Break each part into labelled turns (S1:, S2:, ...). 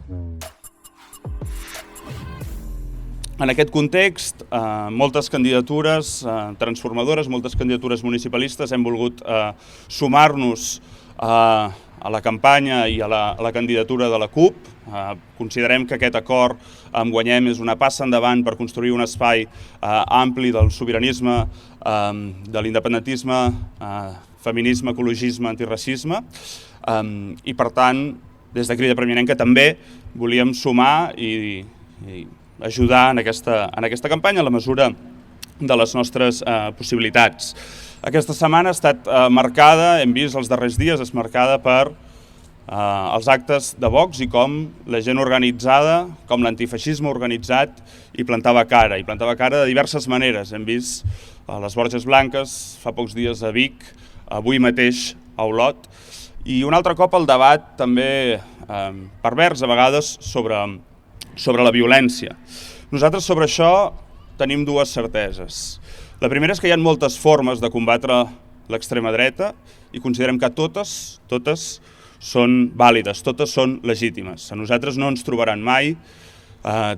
S1: En aquest context, moltes candidatures transformadores, moltes candidatures municipalistes hem volgut sumar-nos a la campanya i a la candidatura de la CUP. Considerem que aquest acord amb Guanyem és una passa endavant per construir un espai ampli del sobiranisme, de l'independentisme, feminisme, ecologisme, antiracisme, i per tant, des de Crida Premianenca també volíem sumar i ajudar en aquesta campanya a la mesura de les nostres possibilitats. Aquesta setmana ha estat marcada, hem vist els darrers dies, és marcada per els actes de Vox i com la gent organitzada, com l'antifeixisme organitzat hi plantava cara de diverses maneres. Hem vist a les Borges Blanques, fa pocs dies a Vic, avui mateix a Olot, i un altre cop el debat també pervers a vegades sobre la violència. Nosaltres sobre això tenim dues certeses. La primera és que hi ha moltes formes de combatre l'extrema dreta i considerem que totes són vàlides, totes són legítimes. A nosaltres no ens trobaran mai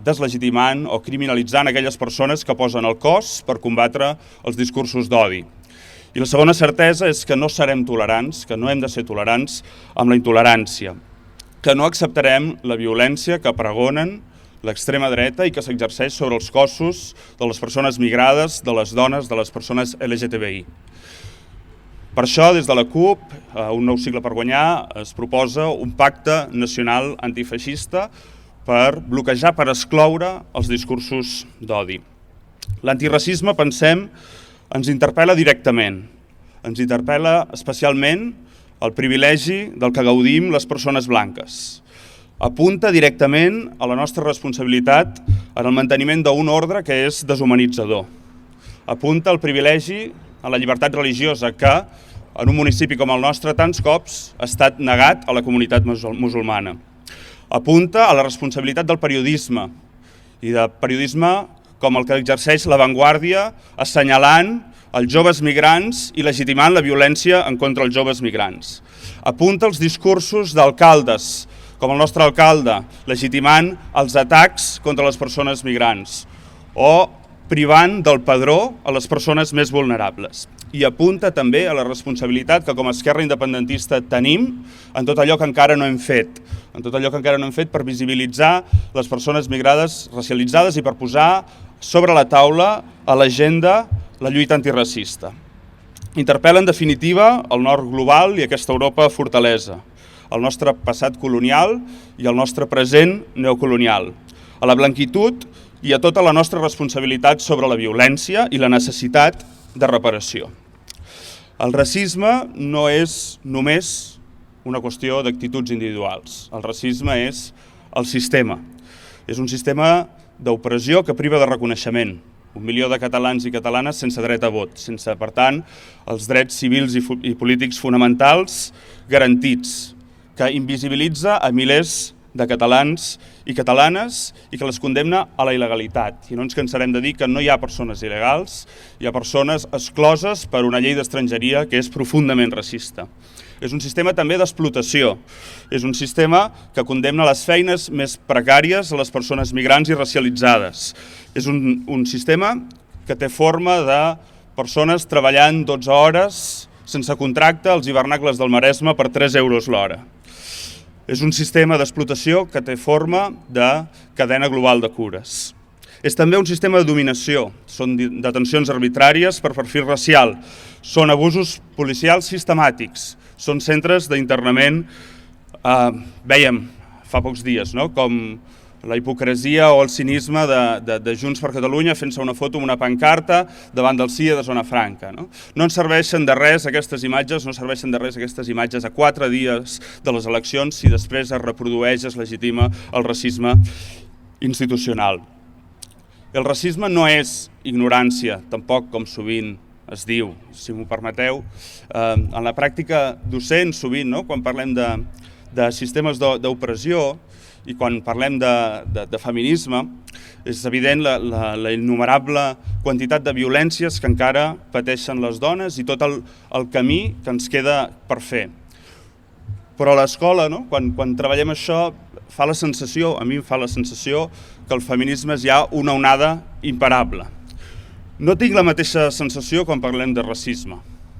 S1: deslegitimant o criminalitzant aquelles persones que posen el cos per combatre els discursos d'odi. I la segona certesa és que no serem tolerants, que no hem de ser tolerants amb la intolerància, que no acceptarem la violència que pregonen l'extrema dreta i que s'exerceix sobre els cossos de les persones migrades, de les dones, de les persones LGTBI. Per això, des de la CUP, un nou cicle per guanyar, es proposa un pacte nacional antifeixista per bloquejar, per excloure els discursos d'odi. L'antiracisme, pensem, ens interpel·la directament. Ens interpel·la especialment el privilegi del que gaudim les persones blanques. Apunta directament a la nostra responsabilitat en el manteniment d'un ordre que és deshumanitzador. Apunta al privilegi a la llibertat religiosa que, en un municipi com el nostre, tants cops ha estat negat a la comunitat musulmana. Apunta a la responsabilitat del periodisme, i de periodisme com el que exerceix La Vanguardia, assenyalant els joves migrants i legitimant la violència en contra els joves migrants. Apunta als discursos d'alcaldes, com el nostre alcalde, legitimant els atacs contra les persones migrants o privant del padró a les persones més vulnerables. I apunta també a la responsabilitat que com a esquerra independentista tenim en tot allò que encara no hem fet, per visibilitzar les persones migrades racialitzades i per posar sobre la taula a l'agenda la lluita antiracista. Interpel·la en definitiva el nord global i aquesta Europa fortalesa, el nostre passat colonial i el nostre present neocolonial, a la blanquitud i a tota la nostra responsabilitat sobre la violència i la necessitat de reparació. El racisme no és només una qüestió d'actituds individuals. El racisme és el sistema. És un sistema d'opressió que priva de reconeixement. 1 milió de catalans i catalanes sense dret a vot, sense, per tant, els drets civils i polítics fonamentals garantits, que invisibilitza a milers de catalans i catalanes i que les condemna a la il·legalitat. I no ens cansarem de dir que no hi ha persones il·legals, hi ha persones excloses per una llei d'estrangeria que és profundament racista. És un sistema també d'explotació, és un sistema que condemna les feines més precàries a les persones migrants i racialitzades. És un sistema que té forma de persones treballant 12 hores sense contracte als hivernacles del Maresme per 3 euros l'hora. És un sistema d'explotació que té forma de cadena global de cures. És també un sistema de dominació, són detencions arbitràries per perfil racial, són abusos policials sistemàtics, són centres d'internament, vèiem fa pocs dies, com la hipocresia o el cinisme de Junts per Catalunya fent-se una foto amb una pancarta davant del CIA de Zona Franca. No ens serveixen de res aquestes imatges, a 4 dies de les eleccions si després es reprodueix, es legitima el racisme institucional. El racisme no és ignorància, tampoc com sovint es diu, si m'ho permeteu. En la pràctica docent, sovint, quan parlem de sistemes d'opressió, i quan parlem de feminisme, és evident la innumerable quantitat de violències que encara pateixen les dones i tot el camí que ens queda per fer. Però a l'escola, quan treballem això, fa la sensació, a mi em fa la sensació, que el feminisme és ja una onada imparable. No tinc la mateixa sensació quan parlem de racisme.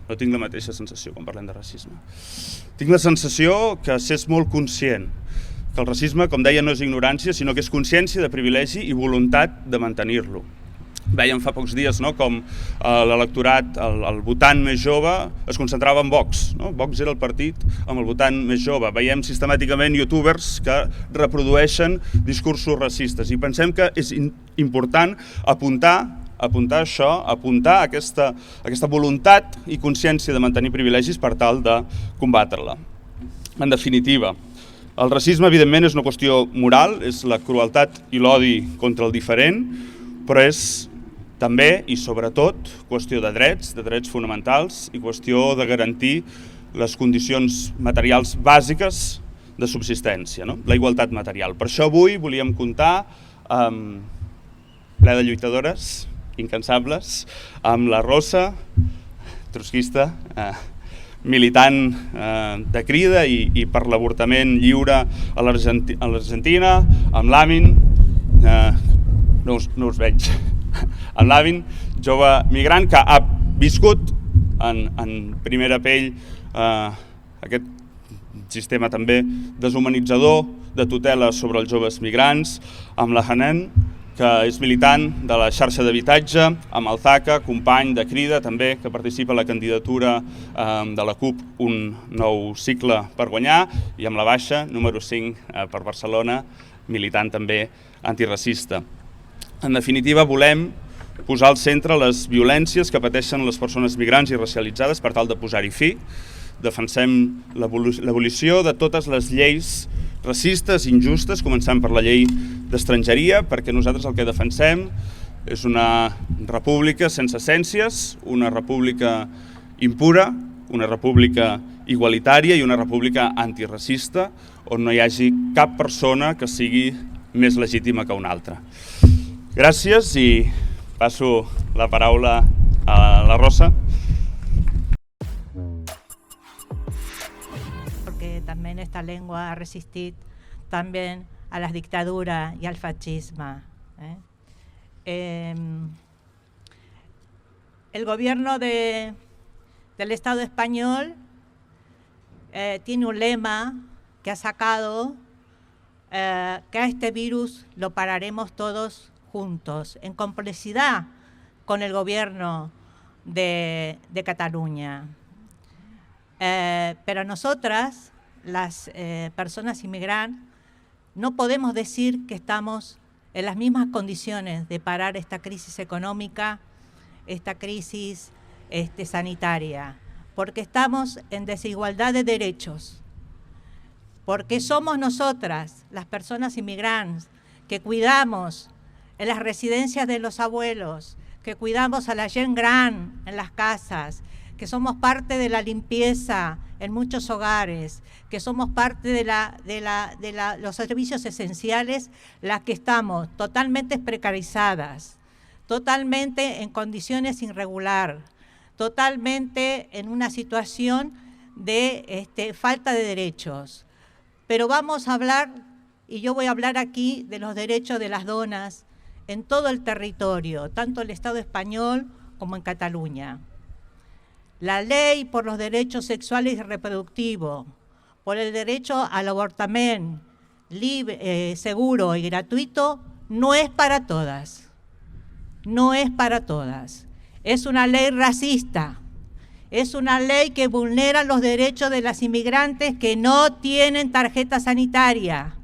S1: No tinc la mateixa sensació quan parlem de racisme. Tinc la sensació que s'és molt conscient que el racisme, com deia, no és ignorància, sinó que és consciència de privilegi i voluntat de mantenir-lo. Vèiem fa pocs dies com l'electorat, el votant més jove, es concentrava en Vox. Vox era el partit amb el votant més jove. Veiem sistemàticament youtubers que reprodueixen discursos racistes i pensem que és important apuntar això, apuntar aquesta voluntat i consciència de mantenir privilegis per tal de combatre-la. En definitiva, el racisme evidentment és una qüestió moral, és la crueltat i l'odi contra el diferent, però és també i sobretot qüestió de drets fonamentals i qüestió de garantir les condicions materials bàsiques de subsistència, la igualtat material. Per això avui volíem comptar ple de lluitadores incansables, amb la Rosa, trotskista, militant de Crida i per l'avortament lliure a l'Argentina, amb l'Amin, no us veig, amb l'Amin, jove migrant que ha viscut en primera pell aquest sistema també deshumanitzador de tutela sobre els joves migrants, amb la Hanan, que és militant de la xarxa d'habitatge, amb el Zaka, company de Crida també, que participa a la candidatura de la CUP Un nou cicle per guanyar, i amb la Baixa, número 5 per Barcelona, militant també antiracista. En definitiva, volem posar al centre les violències que pateixen les persones migrants i racialitzades per tal de posar-hi fi. Defensem l'abolició de totes les lleis racistes, injustes, començant per la llei d'estrangeria, perquè nosaltres el que defensem és una república sense essències, una república impura, una república igualitària i una república antiracista, on no hi hagi cap persona que sigui més legítima que una altra. Gràcies i passo la paraula a la Rosa.
S2: Porque también esta lengua ha resistido también a las dictaduras y al fascismo. El gobierno del Estado español tiene un lema que ha sacado, que a este virus lo pararemos todos juntos, en complicidad con el gobierno de Cataluña. Pero nosotras, las personas inmigrantes, no podemos decir que estamos en las mismas condiciones de parar esta crisis económica, esta crisis sanitaria, porque estamos en desigualdad de derechos, porque somos nosotras, las personas inmigrantes, que cuidamos en las residencias de los abuelos, que cuidamos a la gent gran en las casas, que somos parte de la limpieza en muchos hogares, que somos parte de los servicios esenciales, las que estamos totalmente precarizadas, totalmente en condiciones irregulares, totalmente en una situación de falta de derechos. Pero vamos a hablar, y yo voy a hablar aquí de los derechos de las donas en todo el territorio, tanto el Estado español como en Cataluña. La ley por los derechos sexuales y reproductivos, por el derecho al avortamiento libre, seguro y gratuito, no es para todas. No es para todas. Es una ley racista. Es una ley que vulnera los derechos de las inmigrantes que no tienen tarjeta sanitaria.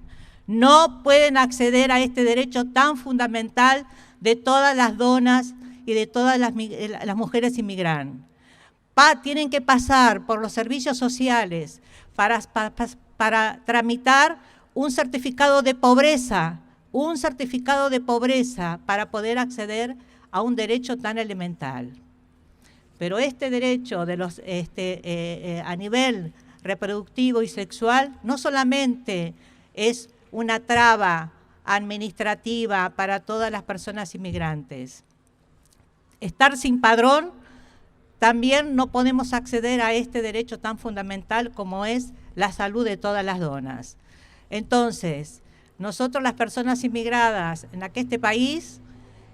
S2: No pueden acceder a este derecho tan fundamental de todas las donas y de todas las mujeres inmigrantes. Tienen que pasar por los servicios sociales para tramitar un certificado de pobreza para poder acceder a un derecho tan elemental. Pero este derecho de a nivel reproductivo y sexual no solamente es una traba administrativa para todas las personas inmigrantes. Estar sin padrón, también no podemos acceder a este derecho tan fundamental como es la salud de todas las donas. Entonces, Nosotros, las personas inmigradas en este país,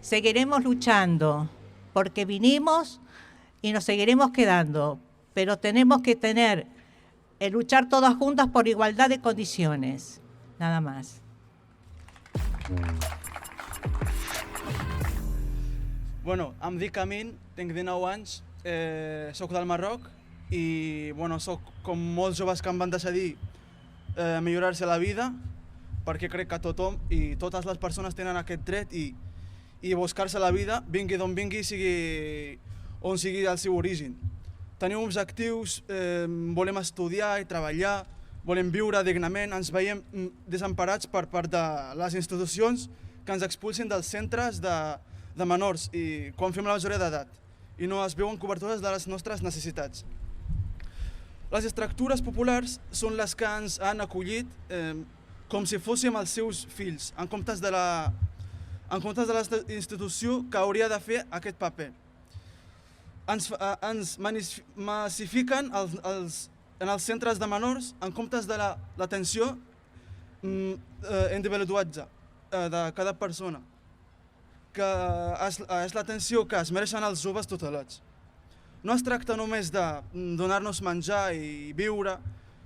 S2: seguiremos luchando porque vinimos y nos seguiremos quedando, pero tenemos que luchar todas juntas por igualdad de condiciones, nada más.
S3: Bueno, em dic Amin, tinc 19 anys, soc del Marroc i soc com molts joves que em van decidir millorar-se la vida, perquè crec que tothom i totes les persones tenen aquest dret i buscar-se la vida, vingui d'on vingui, sigui on sigui el seu origen. Tenim objectius, volem estudiar i treballar, volem viure dignament, ens veiem desemparats per part de les institucions que ens expulsin dels centres de menors i quan fem la majoria d'edat i no es veuen cobertures de les nostres necessitats. Les estructures populars són les que ens han acollit com si fóssim els seus fills, en comptes de la institució que hauria de fer aquest paper. Ens massifiquen en els centres de menors en comptes de l'atenció individualitzada de cada persona, que és l'atenció que es mereixen els joves tutelats. No es tracta només de donar-nos menjar i viure,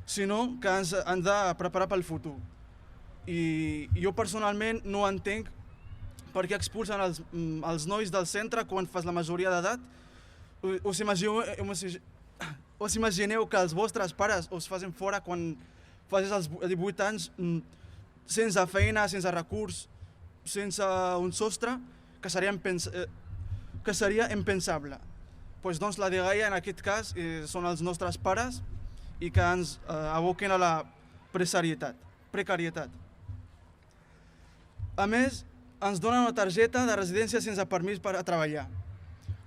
S3: sinó que ens han de preparar pel futur. I jo personalment no entenc per què expulsen els nois del centre quan fas la majoria d'edat. Us imagineu que els vostres pares us facin fora quan facis els 18 anys sense feina, sense recurs, sense un sostre, que seria impensable. Doncs la dgaia en aquest cas són els nostres pares i que ens aboquen a la precarietat. A més, ens donen una targeta de residència sense permís per a treballar.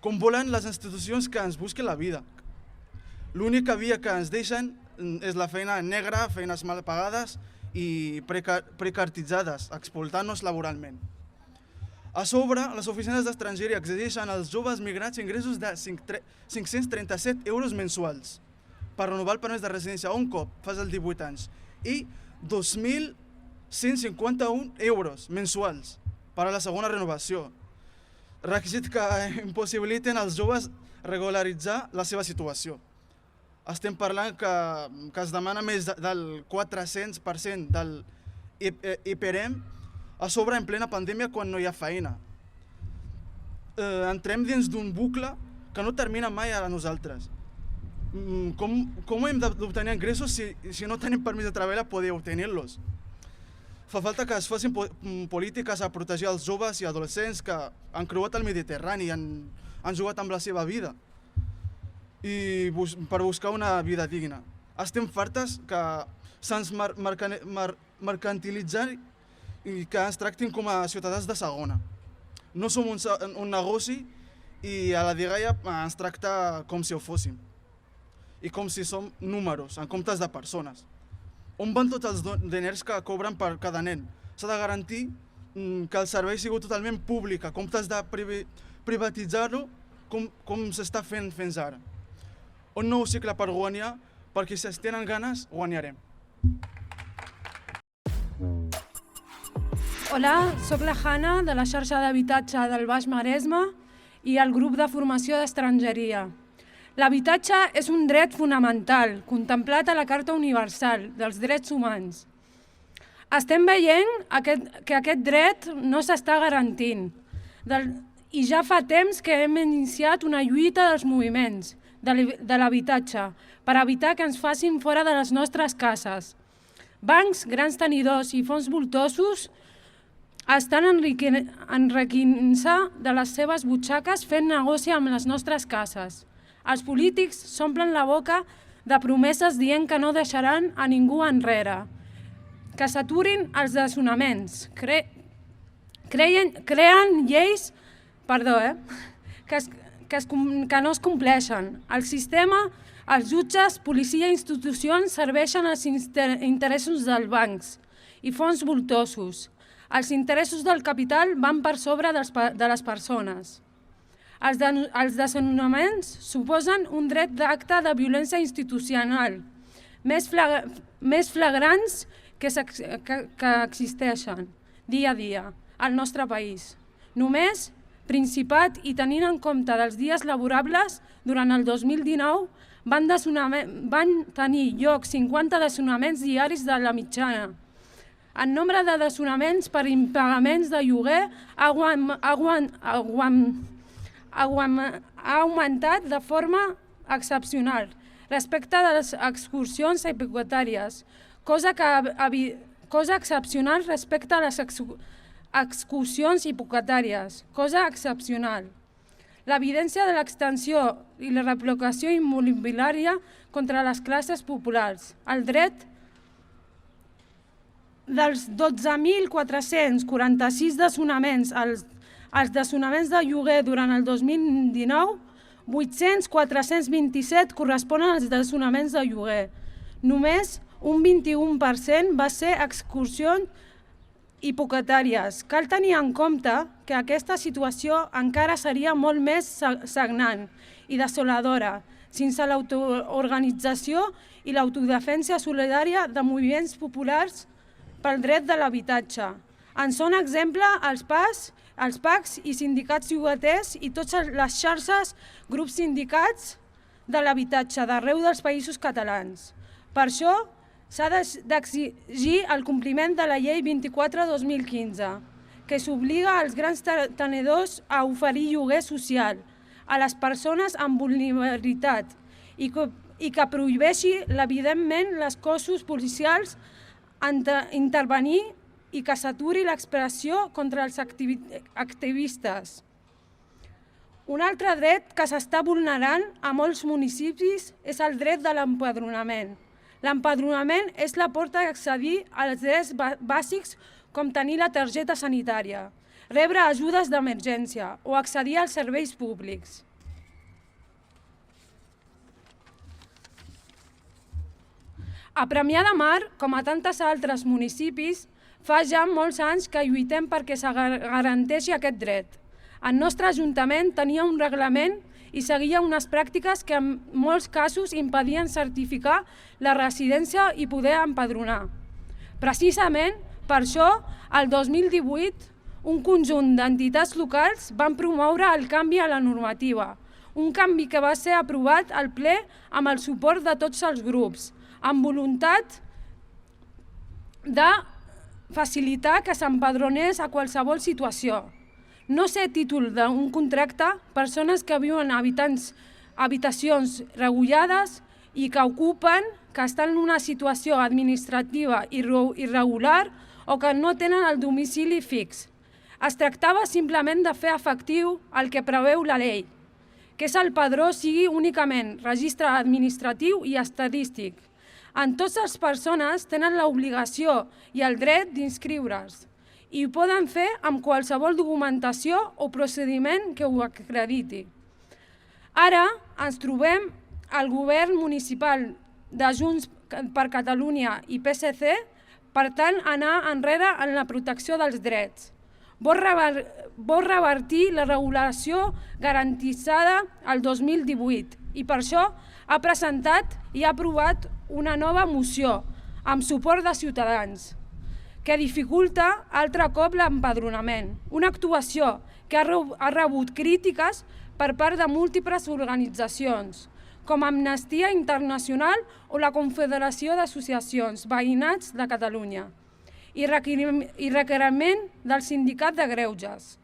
S3: Com volen les institucions que ens busquen la vida. L'única via que ens deixen és la feina negra, feines mal pagades i precaritzades, explotant-nos laboralment. A sobre, les oficines d'estrangers exigeixen als joves migrats ingressos de 537 euros mensuals per renovar el permís de residència un cop fas els 18 anys i 2.151 euros mensuals per a la segona renovació, requisit que impossibiliten als joves regularitzar la seva situació. Estem parlant que es demana més del 400% del IPREM a sobre en plena pandèmia quan no hi ha feina. Entrem dins d'un bucle que no termina mai a nosaltres. Com hem d'obtenir ingressos si no tenim permís de treballar per poder obtenir-los? Fa falta que es facin polítiques a protegir els joves i adolescents que han creuat el Mediterrani i han jugat amb la seva vida i per buscar una vida digna. Estem fartes que se'ns mercantilitzen i que ens tractin com a ciutadans de segona. No som un negoci i a la dgaia ens tracta com si ho fóssim i com si som números en comptes de persones. On van tots els diners que cobren per cada nen? S'ha de garantir que el servei sigui totalment públic, en comptes de privatitzar-lo com s'està fent fins ara. Un nou cicle per guanyar, perquè si es tenen ganes, guanyarem.
S4: Hola, soc la Hanna, de la xarxa d'habitatge del Baix Maresme i el grup de formació d'estrangeria. L'habitatge és un dret fonamental, contemplat a la Carta Universal dels Drets Humans. Estem veient que aquest dret no s'està garantint i ja fa temps que hem iniciat una lluita dels moviments de l'habitatge per evitar que ens facin fora de les nostres cases. Bancs, grans tenidors i fons voltosos estan enriquint-se de les seves butxaques fent negoci amb les nostres cases. Els polítics s'omplen la boca de promeses dient que no deixaran a ningú enrere, que s'aturin els desnonaments, creen lleis que no es compleixen. El sistema, els jutges, policia i institucions serveixen els interessos dels bancs i fons voltosos. Els interessos del capital van per sobre de les persones. Els desnonaments suposen un dret d'acte de violència institucional, més flagrants que existeixen dia a dia al nostre país. Només Principat i tenint en compte dels dies laborables, durant el 2019 van tenir lloc 50 desnonaments diaris de la mitjana. El nombre de desnonaments per impagaments de lloguer ha augmentat de forma excepcional respecte de les excursions hipotecàries, cosa excepcional respecte a les excursions hipotecàries, cosa excepcional. L'evidència de l'extensió i la replicació immobiliària contra les classes populars. El dret dels 12.446 desnonaments als desnonaments de lloguer durant el 2019, 800.427 corresponen als desnonaments de lloguer. Només un 21% va ser excursions hipotecàries. Cal tenir en compte que aquesta situació encara seria molt més sagnant i desoladora sense l'autoorganització i l'autodefensa solidària de moviments populars pel dret de l'habitatge. En són exemple els PACs i sindicats llogaters i totes les xarxes, grups sindicats de l'habitatge d'arreu dels països catalans. Per això s'ha d'exigir el compliment de la Llei 24/2015, que s'obliga als grans tenedors a oferir lloguer social a les persones amb vulnerabilitat i que prohibeixi, evidentment, els cossos policials intervenir i que s'aturi l'expressió contra els activistes. Un altre dret que s'està vulnerant a molts municipis és el dret de l'empadronament. L'empadronament és la porta d'accedir als drets bàsics com tenir la targeta sanitària, rebre ajudes d'emergència o accedir als serveis públics. A Premià de Mar, com a tantes altres municipis, fa ja molts anys que lluitem perquè es garanteixi aquest dret. El nostre Ajuntament tenia un reglament i seguia unes pràctiques que en molts casos impedien certificar la residència i poder empadronar. Precisament per això, el 2018, un conjunt d'entitats locals van promoure el canvi a la normativa, un canvi que va ser aprovat al ple amb el suport de tots els grups, amb voluntat de facilitar que s'empadronés a qualsevol situació. No ser títol d'un contracte, persones que viuen en habitacions regulades i que ocupen, que estan en una situació administrativa irregular o que no tenen el domicili fix. Es tractava simplement de fer efectiu el que preveu la llei, que és el padró sigui únicament registre administratiu i estadístic. En totes les persones tenen l'obligació i el dret d'inscriure's i ho poden fer amb qualsevol documentació o procediment que ho acrediti. Ara ens trobem al govern municipal de Junts per Catalunya i PSC, per tant, anar enrere en la protecció dels drets. Vol revertir la regulació garantitzada el 2018 i per això ha presentat i ha aprovat una nova moció amb suport de Ciutadans que dificulta altre cop l'empadronament, una actuació que ha rebut crítiques per part de múltiples organitzacions, com Amnistia Internacional o la Confederació d'Associacions Veïnats de Catalunya, i requeriment del Sindicat de Greuges.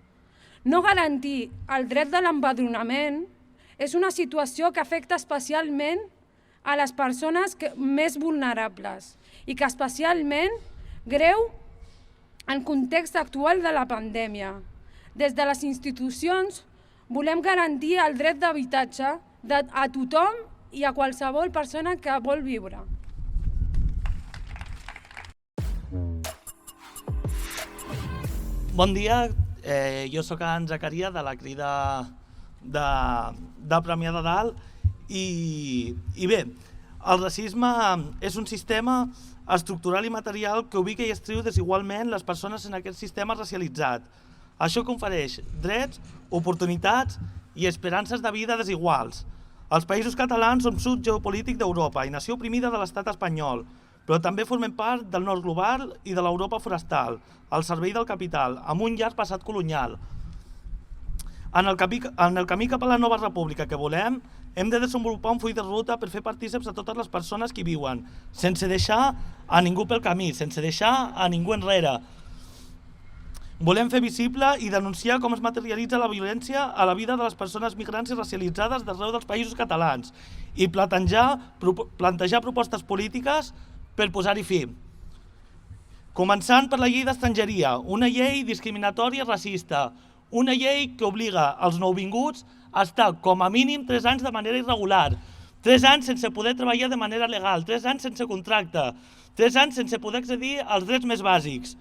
S4: No garantir el dret de l'empadronament és una situació que afecta especialment a les persones més vulnerables i que especialment greu en context actual de la pandèmia. Des de les institucions volem garantir el dret d'habitatge a tothom i a qualsevol persona que vol viure.
S5: Bon dia, jo soc en Zacaria de la Crida de Premià de Dalt i bé, el racisme és un sistema estructural i material que ubica i estriu desigualment les persones en aquest sistema racialitzat. Això confereix drets, oportunitats i esperances de vida desiguals. Els països catalans som sud geopolític d'Europa i nació oprimida de l'estat espanyol, però també formem part del nord global i de l'Europa forestal, al servei del capital, amb un llarg passat colonial. En el camí cap a la nova república que volem, hem de desenvolupar un full de ruta per fer partícips a totes les persones que hi viuen, sense deixar a ningú pel camí, sense deixar a ningú enrere. Volem fer visible i denunciar com es materialitza la violència a la vida de les persones migrants i racialitzades d'arreu dels països catalans i plantejar propostes polítiques per posar-hi fi. Començant per la llei d'estrangeria, una llei discriminatòria i racista, una llei que obliga els nouvinguts a estar com a mínim 3 anys de manera irregular, 3 anys sense poder treballar de manera legal, 3 anys sense contracte, 3 anys sense poder accedir als drets més bàsics.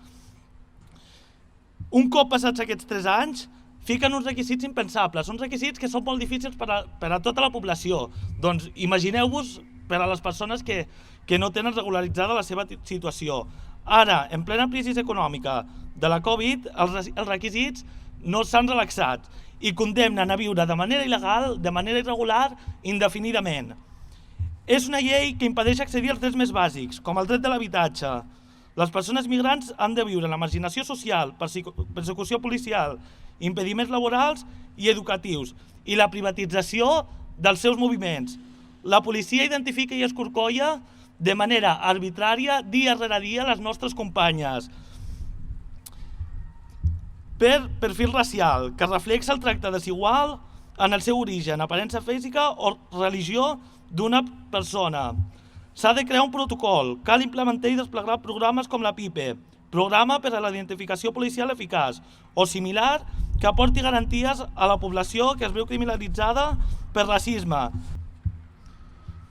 S5: Un cop passats aquests 3 anys, fiquen uns requisits impensables, uns requisits que són molt difícils per a tota la població. Doncs imagineu-vos per a les persones que no tenen regularitzada la seva situació. Ara, en plena crisi econòmica de la Covid, els requisits no s'han relaxat i condemnen a viure de manera il·legal, de manera irregular, indefinidament. És una llei que impedeix accedir als drets més bàsics, com el dret de l'habitatge. Les persones migrants han de viure en la marginació social, persecució policial, impediments laborals i educatius i la privatització dels seus moviments. La policia identifica i escorcolla de manera arbitrària, dia rere dia, les nostres companyes per perfil racial, que reflexa el tracte desigual en el seu origen, aparença física o religió d'una persona. S'ha de crear un protocol, cal implementar i desplegar programes com la PIPE, Programa per a la Identificació Policial Eficaç, o similar, que aporti garanties a la població que es veu criminalitzada per racisme.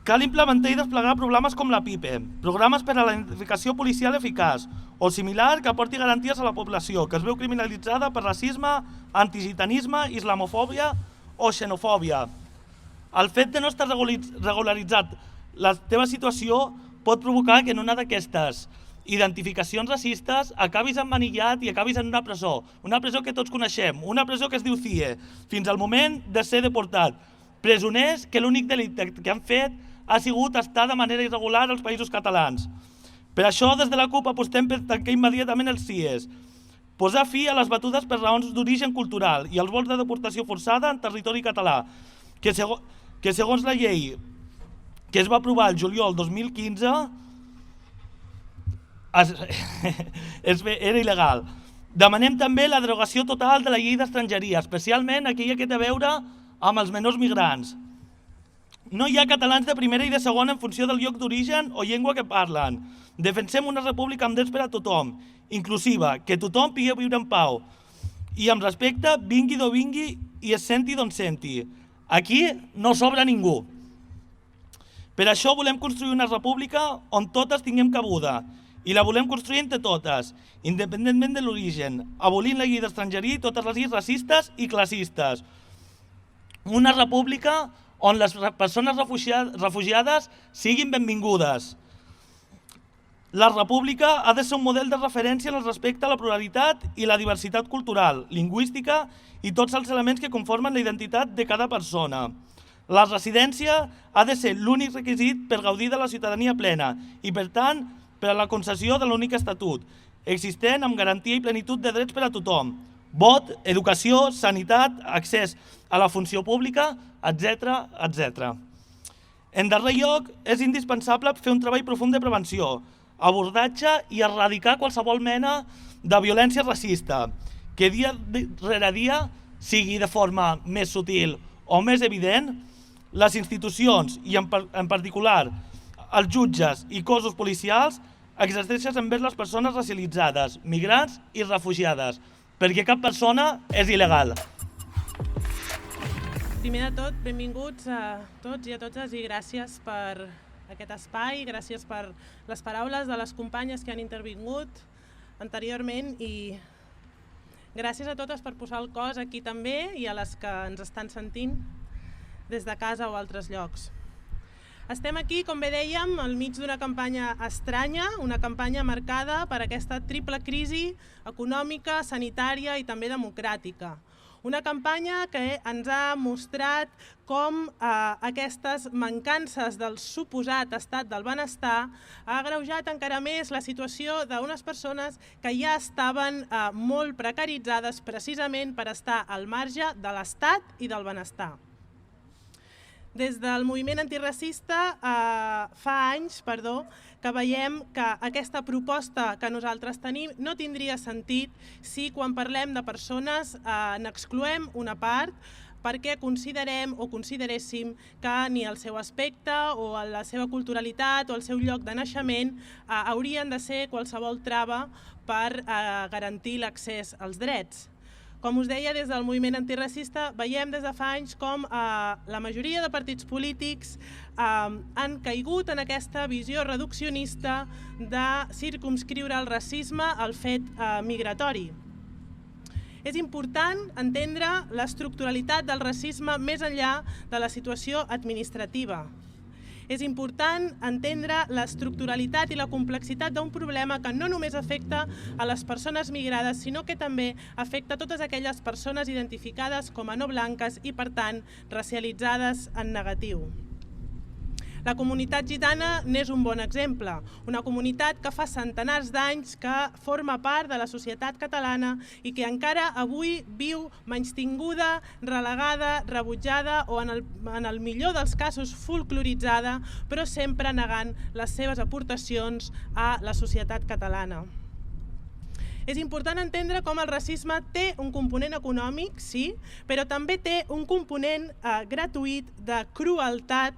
S5: Cal implementar i desplegar programes com la PIPE, Programes per a la Identificació Policial Eficaç, o similar, que aporti garanties a la població que es veu criminalitzada per racisme, antigitanisme, islamofòbia o xenofòbia. El fet de no estar regularitzat la teva situació pot provocar que en una d'aquestes identificacions racistes acabis emmanillat i acabis en una presó que tots coneixem, una presó que es diu CIE, fins al moment de ser deportat. Presoners que l'únic delicte que han fet ha sigut estar de manera irregular als països catalans. Per això, des de la CUP apostem per tancar immediatament els CIEs, posar fi a les batudes per raons d'origen cultural i als vols de deportació forçada en territori català, que segons la llei que es va aprovar el juliol 2015 era il·legal. Demanem també la derogació total de la llei d'estrangeria, especialment aquella que té a veure amb els menors migrants. No hi ha catalans de primera i de segona en funció del lloc d'origen o llengua que parlen. Defensem una república amb drets per a tothom, inclusiva, que tothom pugui viure en pau i amb respecte, vingui d'on vingui i es senti d'on senti. Aquí no sobra ningú. Per això volem construir una república on totes tinguem cabuda i la volem construir entre totes, independentment de l'origen, abolint la llei d'estrangeria i totes les lleis racistes i classistes. Una república on les persones refugiades siguin benvingudes. La república ha de ser un model de referència en el respecte a la pluralitat i la diversitat cultural, lingüística i tots els elements que conformen la identitat de cada persona. La residència ha de ser l'únic requisit per gaudir de la ciutadania plena i, per tant, per a la concessió de l'únic estatut, existent amb garantia i plenitud de drets per a tothom. Vot, educació, sanitat, accés a la funció pública, etc. etc. En darrer lloc, és indispensable fer un treball profund de prevenció, abordatge i erradicar qualsevol mena de violència racista, que dia rere dia, sigui de forma més sutil o més evident, les institucions, i en particular els jutges i cossos policials, exerceixen envers les persones racialitzades, migrants i refugiades, perquè cap persona és il·legal.
S6: Primer de tot, benvinguts a tots i a totes i gràcies per aquest espai, gràcies per les paraules de les companyes que han intervingut anteriorment i gràcies a totes per posar el cos aquí també i a les que ens estan sentint des de casa o altres llocs. Estem aquí, com bé dèiem, al mig d'una campanya estranya, una campanya marcada per aquesta triple crisi econòmica, sanitària i també democràtica. Una campanya que ens ha mostrat com aquestes mancances del suposat estat del benestar ha agreujat encara més la situació d'unes persones que ja estaven molt precaritzades precisament per estar al marge de l'estat i del benestar. Des del moviment antiracista fa anys que veiem que aquesta proposta que nosaltres tenim no tindria sentit si quan parlem de persones n'excloem una part perquè considerem o consideréssim que ni el seu aspecte o la seva culturalitat o el seu lloc de naixement haurien de ser qualsevol trava per garantir l'accés als drets. Com us deia, des del moviment antiracista veiem des de fa anys com la majoria de partits polítics han caigut en aquesta visió reduccionista de circumscriure el racisme al fet migratori. És important entendre l'estructuralitat del racisme més enllà de la situació administrativa. És important entendre l'estructuralitat i la complexitat d'un problema que no només afecta a les persones migrades, sinó que també afecta a totes aquelles persones identificades com a no blanques i, per tant, racialitzades en negatiu. La comunitat gitana n'és un bon exemple, una comunitat que fa centenars d'anys que forma part de la societat catalana i que encara avui viu menystinguda, relegada, rebutjada o en el millor dels casos folcloritzada, però sempre negant les seves aportacions a la societat catalana. És important entendre com el racisme té un component econòmic, sí, però també té un component gratuït de crueltat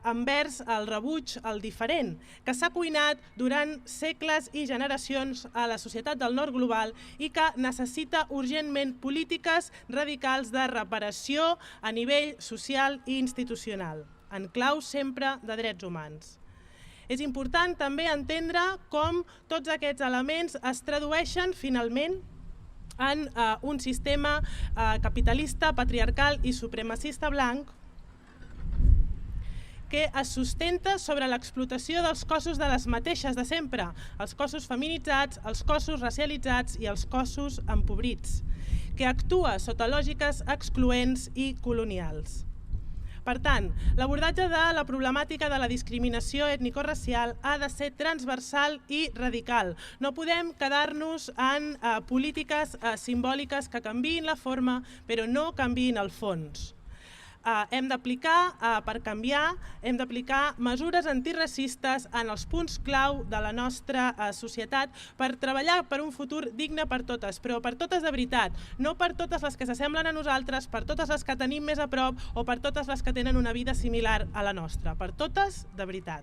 S6: envers el rebuig al diferent, que s'ha cuinat durant segles i generacions a la societat del nord global i que necessita urgentment polítiques radicals de reparació a nivell social i institucional, en clau sempre de drets humans. És important també entendre com tots aquests elements es tradueixen finalment en un sistema capitalista, patriarcal i supremacista blanc que es sustenta sobre l'explotació dels cossos de les mateixes de sempre, els cossos feminitzats, els cossos racialitzats i els cossos empobrits, que actua sota lògiques excloents i colonials. Per tant, l'abordatge de la problemàtica de la discriminació ètnico-racial ha de ser transversal i radical. No podem quedar-nos en polítiques simbòliques que canviïn la forma però no canviïn el fons. Hem d'aplicar, per canviar, hem d'aplicar mesures antiracistes en els punts clau de la nostra societat per treballar per un futur digne per totes, però per totes de veritat, no per totes les que s'assemblen a nosaltres, per totes les que tenim més a prop o per totes les que tenen una vida similar a la nostra, per totes de veritat.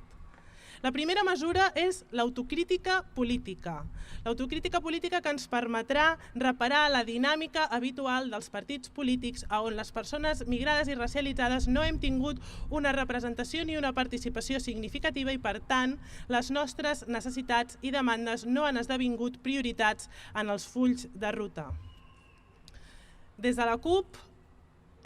S6: La primera mesura és l'autocrítica política. L'autocrítica política que ens permetrà reparar la dinàmica habitual dels partits polítics on les persones migrades i racialitzades no hem tingut una representació ni una participació significativa i, per tant, les nostres necessitats i demandes no han esdevingut prioritats en els fulls de ruta. Des de la CUP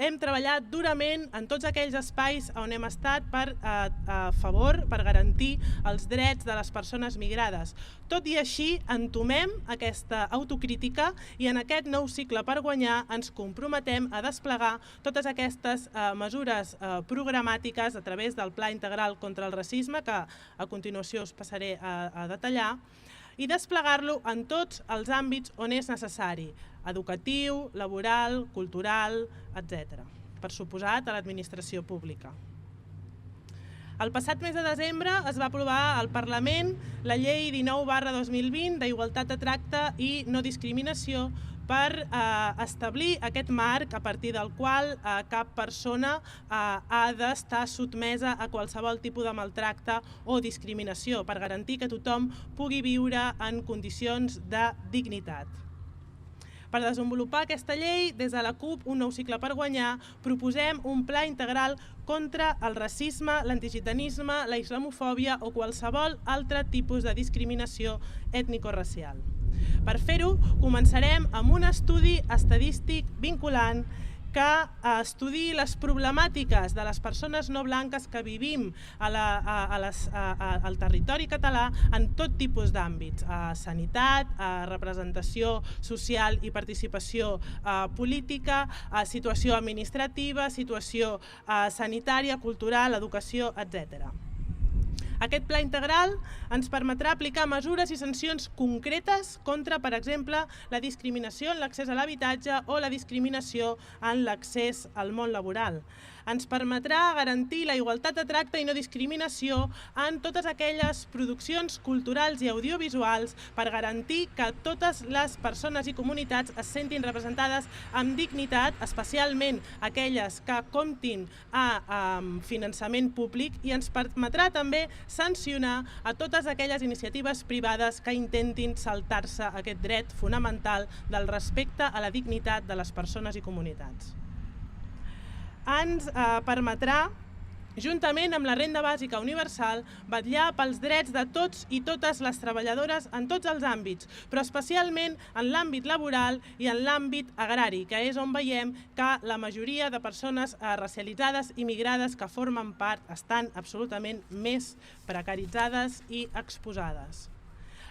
S6: hem treballat durament en tots aquells espais on hem estat a favor, per garantir els drets de les persones migrades. Tot i així, entomem aquesta autocrítica i en aquest nou cicle per guanyar ens comprometem a desplegar totes aquestes mesures programàtiques a través del Pla Integral contra el Racisme, que a continuació us passaré a detallar, i desplegar-lo en tots els àmbits on és necessari, educatiu, laboral, cultural, etc. Per suposat, a l'administració pública. El passat mes de desembre es va aprovar al Parlament la Llei 19/2020 d'Igualtat de Tracte i No Discriminació per establir aquest marc a partir del qual cap persona ha d'estar sotmesa a qualsevol tipus de maltracte o discriminació, per garantir que tothom pugui viure en condicions de dignitat. Per desenvolupar aquesta llei, des de la CUP, un nou cicle per guanyar, proposem un pla integral contra el racisme, l'antigitanisme, la islamofòbia o qualsevol altre tipus de discriminació ètnico-racial. Per fer-ho, començarem amb un estudi estadístic vinculant que estudiï les problemàtiques de les persones no blanques que vivim al territori català en tot tipus d'àmbits, sanitat, representació social i participació política, situació administrativa, situació sanitària, cultural, educació, etc. Aquest pla integral ens permetrà aplicar mesures i sancions concretes contra, per exemple, la discriminació en l'accés a l'habitatge o la discriminació en l'accés al món laboral. Ens permetrà garantir la igualtat de tracte i no discriminació en totes aquelles produccions culturals i audiovisuals per garantir que totes les persones i comunitats es sentin representades amb dignitat, especialment aquelles que comptin amb finançament públic, i ens permetrà també sancionar a totes aquelles iniciatives privades que intentin saltar-se aquest dret fonamental del respecte a la dignitat de les persones i comunitats. Ens permetrà, juntament amb la renda bàsica universal, vetllar pels drets de tots i totes les treballadores en tots els àmbits, però especialment en l'àmbit laboral i en l'àmbit agrari, que és on veiem que la majoria de persones racialitzades i migrades que formen part estan absolutament més precaritzades i exposades.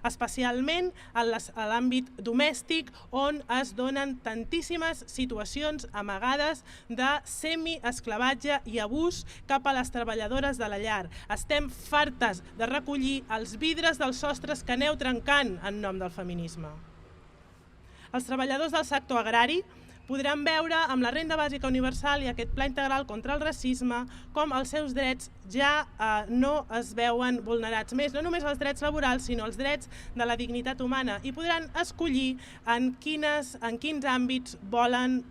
S6: Especialment a l'àmbit domèstic, on es donen tantíssimes situacions amagades de semi-esclavatge i abús cap a les treballadores de la llar. Estem fartes de recollir els vidres dels sostres que aneu trencant en nom del feminisme. Els treballadors del sector agrari podran veure amb la renda bàsica universal i aquest pla integral contra el racisme com els seus drets ja no es veuen vulnerats més, no només els drets laborals, sinó els drets de la dignitat humana, i podran escollir en quins àmbits volen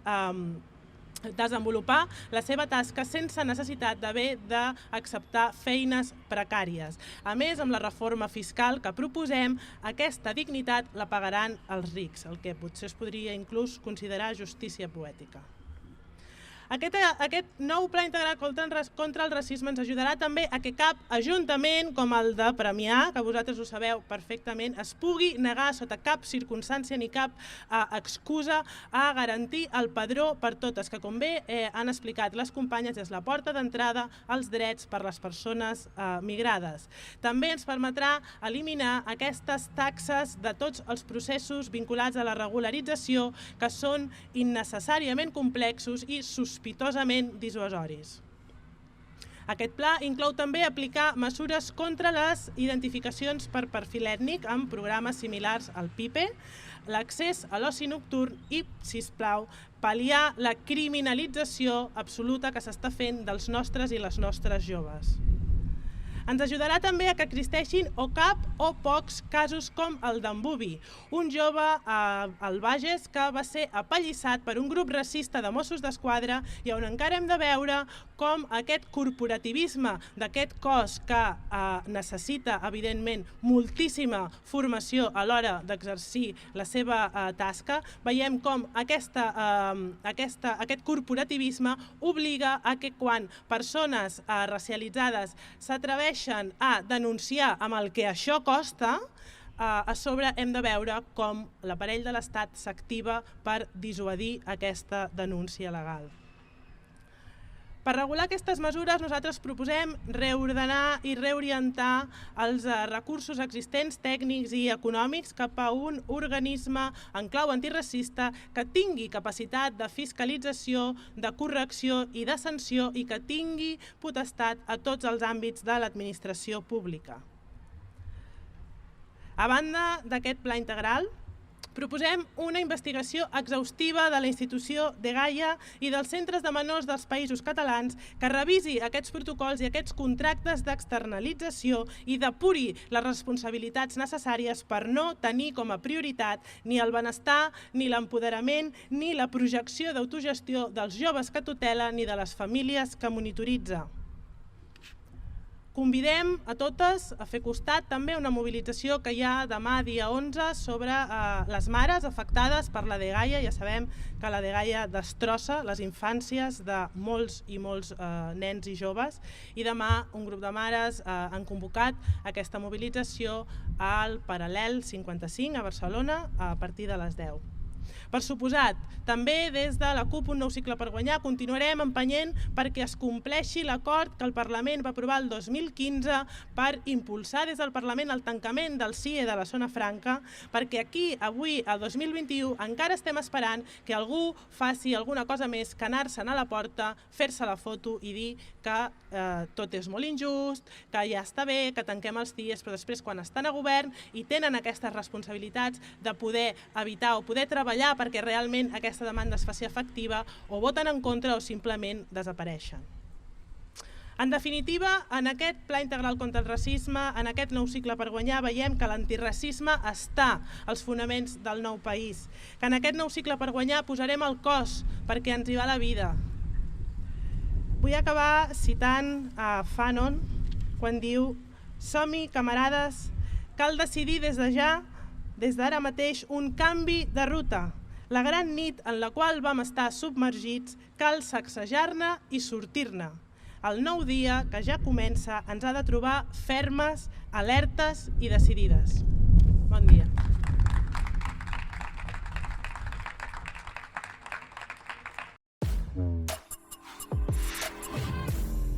S6: desenvolupar la seva tasca sense necessitat d'haver d'acceptar feines precàries. A més, amb la reforma fiscal que proposem, aquesta dignitat la pagaran els rics, el que potser es podria inclús considerar justícia poètica. Aquest nou pla integral contra el racisme ens ajudarà també a que cap ajuntament com el de Premià, que vosaltres ho sabeu perfectament, es pugui negar sota cap circumstància ni cap excusa a garantir el padró per totes, que com bé han explicat les companyes és la porta d'entrada als drets per les persones migrades. També ens permetrà eliminar aquestes taxes de tots els processos vinculats a la regularització que són innecessàriament complexos i sospitosament dissuasoris. Aquest pla inclou també aplicar mesures contra les identificacions per perfil ètnic amb programes similars al PIPE, l'accés a l'oci nocturn i, sisplau, pal·liar la criminalització absoluta que s'està fent dels nostres i les nostres joves. Ens ajudarà també a que existeixin o cap o pocs casos com el d'en Bubi, un jove al Bages que va ser apallissat per un grup racista de Mossos d'Esquadra i on encara hem de veure com aquest corporativisme d'aquest cos que necessita, evidentment, moltíssima formació a l'hora d'exercir la seva tasca, veiem com aquest corporativisme obliga a que quan persones racialitzades s'atreveixen a denunciar amb el que això costa, a sobre hem de veure com l'aparell de l'Estat s'activa per dissuadir aquesta denúncia legal. Per regular aquestes mesures, nosaltres proposem reordenar i reorientar els recursos existents tècnics i econòmics cap a un organisme en clau antiracista que tingui capacitat de fiscalització, de correcció i de sanció i que tingui potestat a tots els àmbits de l'administració pública. A banda d'aquest pla integral, proposem una investigació exhaustiva de la institució Dgaia i dels centres de menors dels països catalans que revisi aquests protocols i aquests contractes d'externalització i depuri les responsabilitats necessàries per no tenir com a prioritat ni el benestar, ni l'empoderament, ni la projecció d'autogestió dels joves que tutela ni de les famílies que monitoritza. Convidem a totes a fer costat també una mobilització que hi ha demà dia 11 sobre les mares afectades per la Dgaia. Ja sabem que la Dgaia destrossa les infàncies de molts i molts nens i joves i demà un grup de mares han convocat aquesta mobilització al Paral·lel 55 a Barcelona a partir de les 10. Per suposat, també des de la CUP Un Nou Cicle per Guanyar continuarem empenyent perquè es compleixi l'acord que el Parlament va aprovar el 2015 per impulsar des del Parlament el tancament del CIE de la zona franca, perquè aquí, avui, el 2021, encara estem esperant que algú faci alguna cosa més que anar-se'n a la porta, fer-se la foto i dir que tot és molt injust, que ja està bé, que tanquem els CIEs, però després quan estan a govern i tenen aquestes responsabilitats de poder evitar o poder treballar perquè realment aquesta demanda es faci efectiva, o voten en contra o simplement desapareixen. En definitiva, en aquest Pla Integral contra el Racisme, en aquest nou cicle per guanyar, veiem que l'antiracisme està als fonaments del nou país, que en aquest nou cicle per guanyar posarem el cos perquè ens hi va la vida. Vull acabar citant a Fanon quan diu: som-hi, camarades, cal decidir des de ja, des d'ara mateix, un canvi de ruta. La gran nit en la qual vam estar submergits, cal sacsejar-ne i sortir-ne. El nou dia, que ja comença, ens ha de trobar fermes, alertes i decidides. Bon dia.